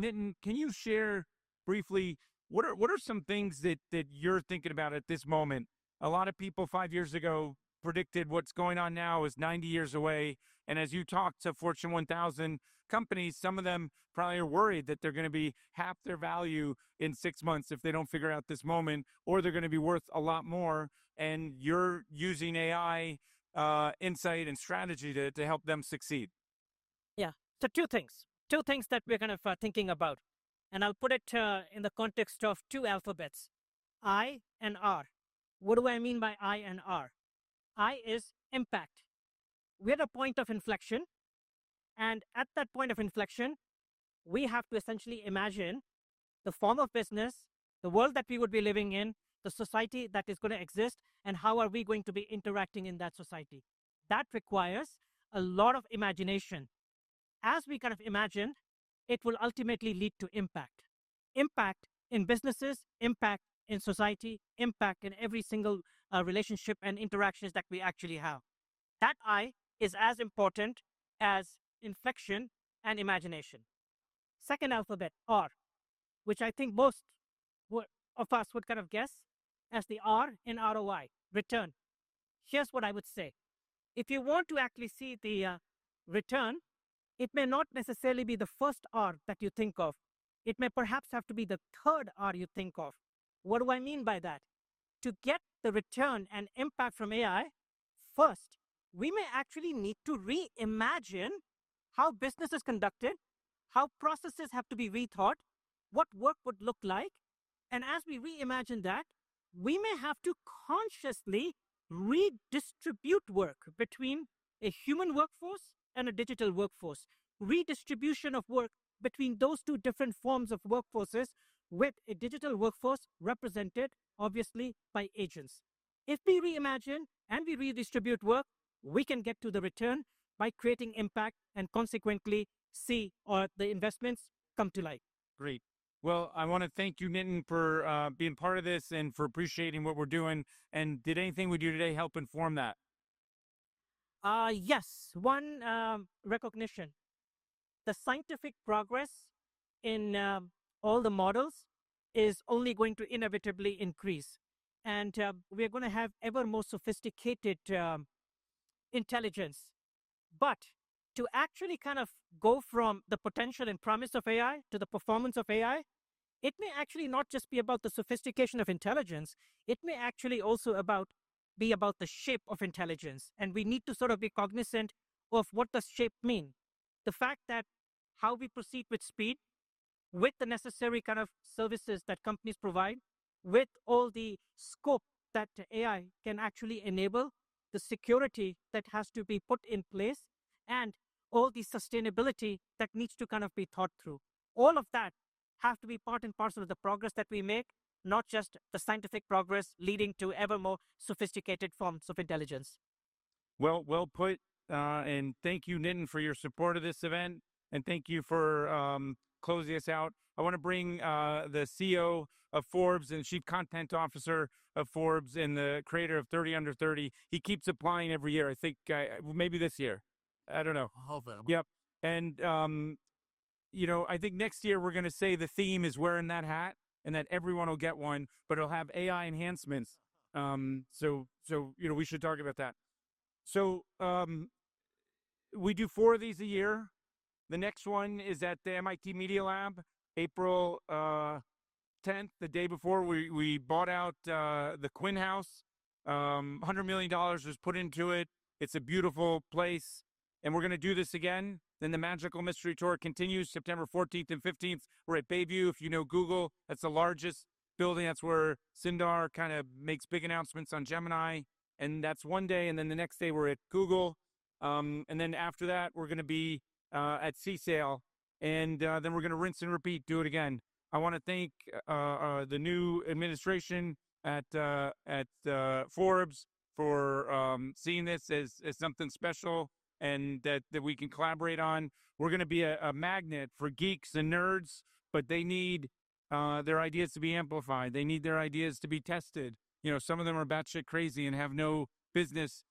Nitin, can you share briefly what are some things that you're thinking about at this moment? A lot of people 5 years ago predicted what's going on now is 90 years away. And as you talk to Fortune 1000 companies, some of them probably are worried that they're going to be half their value in 6 months if they don't figure out this moment, or they're going to be worth a lot more. And you're using AI insight and strategy to help them succeed. Yeah. So two things that we're kind of thinking about. And I'll put it in the context of two alphabets, I and R. What do I mean by I and R? I is impact. We're at a point of inflection. And at that point of inflection, we have to essentially imagine the form of business, the world that we would be living in, the society that is going to exist, and how are we going to be interacting in that society. That requires a lot of imagination. As we kind of imagine, it will ultimately lead to impact. Impact in businesses, impact in society, impact in every single relationship and interactions that we actually have. That I is as important as inflection and imagination. Second alphabet, R, which I think most of us would kind of guess as the R in ROI, return. Here's what I would say. If you want to actually see the return, it may not necessarily be the first R that you think of. It may perhaps have to be the third R you think of. What do I mean by that? To get the return and impact from AI, first, we may actually need to reimagine how business is conducted, how processes have to be rethought, what work would look like. And as we reimagine that, we may have to consciously redistribute work between a human workforce and a digital workforce. Redistribution of work between those two different forms of workforces, with a digital workforce represented obviously by agents. If we reimagine and we redistribute work, we can get to the return by creating impact and consequently see the investments come to light. Great. Well, I want to thank you, Nitin, for being part of this and for appreciating what we're doing. And did anything we do today help inform that? Yes, one recognition. The scientific progress in all the models is only going to inevitably increase. And we're going to have ever more sophisticated intelligence. But to actually kind of go from the potential and promise of AI to the performance of AI, it may actually not just be about the sophistication of intelligence, it may actually also be about the shape of intelligence. And we need to sort of be cognizant of what does shape mean. The fact that how we proceed with speed, with the necessary kind of services that companies provide, with all the scope that AI can actually enable, the security that has to be put in place, and all the sustainability that needs to kind of be thought through. All of that have to be part and parcel of the progress that we make, not just the scientific progress leading to ever more sophisticated forms of intelligence. Well put. And thank you, Nitin, for your support of this event. And thank you for closing us out. I want to bring the CEO of Forbes and Chief Content Officer of Forbes and the creator of 30 Under 30. He keeps applying every year. I think maybe this year. I don't know. Yep. And, I think next year we're going to say the theme is wearing that hat and that everyone will get one, but it'll have AI enhancements. So we should talk about that. So we do 4 of these a year. The next one is at the MIT Media Lab, April 10th, the day before we bought out the Quinn House. $100 million was put into it. It's a beautiful place. And we're going to do this again. Then the Magical Mystery Tour continues September 14th and 15th. We're at Bayview. If you know Google, that's the largest building. That's where Sundar kind of makes big announcements on Gemini. And that's one day. And then the next day we're at Google. And then after that, we're going to be at CSAIL. And then we're going to rinse and repeat, do it again. I want to thank the new administration at Forbes for seeing this as something special and that we can collaborate on. We're going to be a magnet for geeks and nerds, but they need their ideas to be amplified. They need their ideas to be tested. Some of them are batshit crazy and have no business,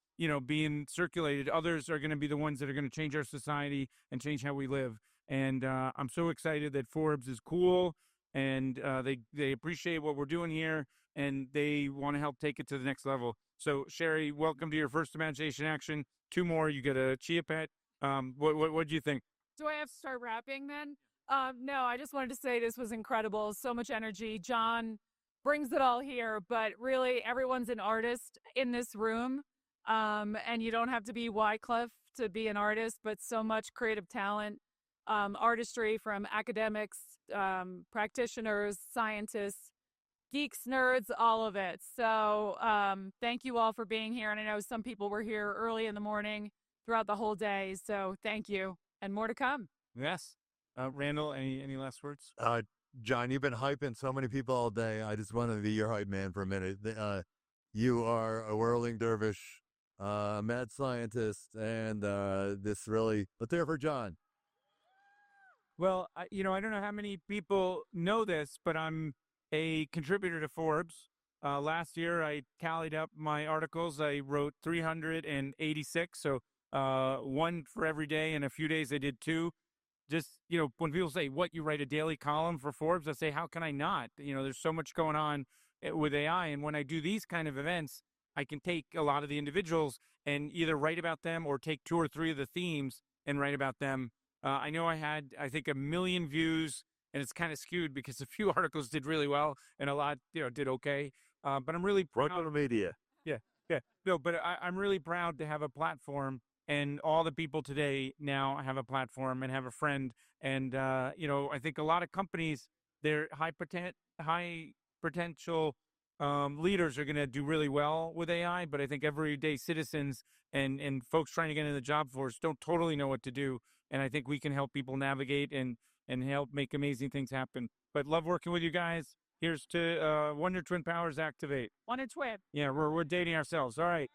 being circulated. Others are going to be the ones that are going to change our society and change how we live. And I'm so excited that Forbes is cool, and they appreciate what we're doing here, and they want to help take it to the next level. So Sherry, welcome to your first Imagination Action. Two more, you get a chia pet. What do you think? Do I have to start rapping then? No, I just wanted to say this was incredible. So much energy. John brings it all here, but really, everyone's an artist in this room. And you don't have to be Wycliffe to be an artist, but so much creative talent, artistry from academics, practitioners, scientists, geeks, nerds, all of it. So thank you all for being here. And I know some people were here early in the morning throughout the whole day. So thank you. And more to come. Yes. Randall, any last words? John, you've been hyping so many people all day. I just wanted to be your hype man for a minute. You are a whirling dervish, mad scientist, and this really, let's hear for John. Well, I don't know how many people know this, but I'm a contributor to Forbes. Last year, I tallied up my articles. I wrote 386, so one for every day, and a few days I did two. Just, when people say, what, you write a daily column for Forbes, I say, how can I not? There's so much going on with AI. And when I do these kind of events, I can take a lot of the individuals and either write about them or take two or three of the themes and write about them. I know I had, I think, 1 million views, and it's kind of skewed because a few articles did really well and a lot, did okay. But I'm really proud of the media. Yeah. No, but I'm really proud to have a platform, and all the people today now have a platform and have a friend. And I think a lot of companies, they're high potential leaders are going to do really well with AI, but I think everyday citizens and folks trying to get into the job force don't totally know what to do. And I think we can help people navigate and help make amazing things happen. But love working with you guys. Here's to Wonder Twin Powers activate. Wonder Twin. Yeah, we're dating ourselves. All right.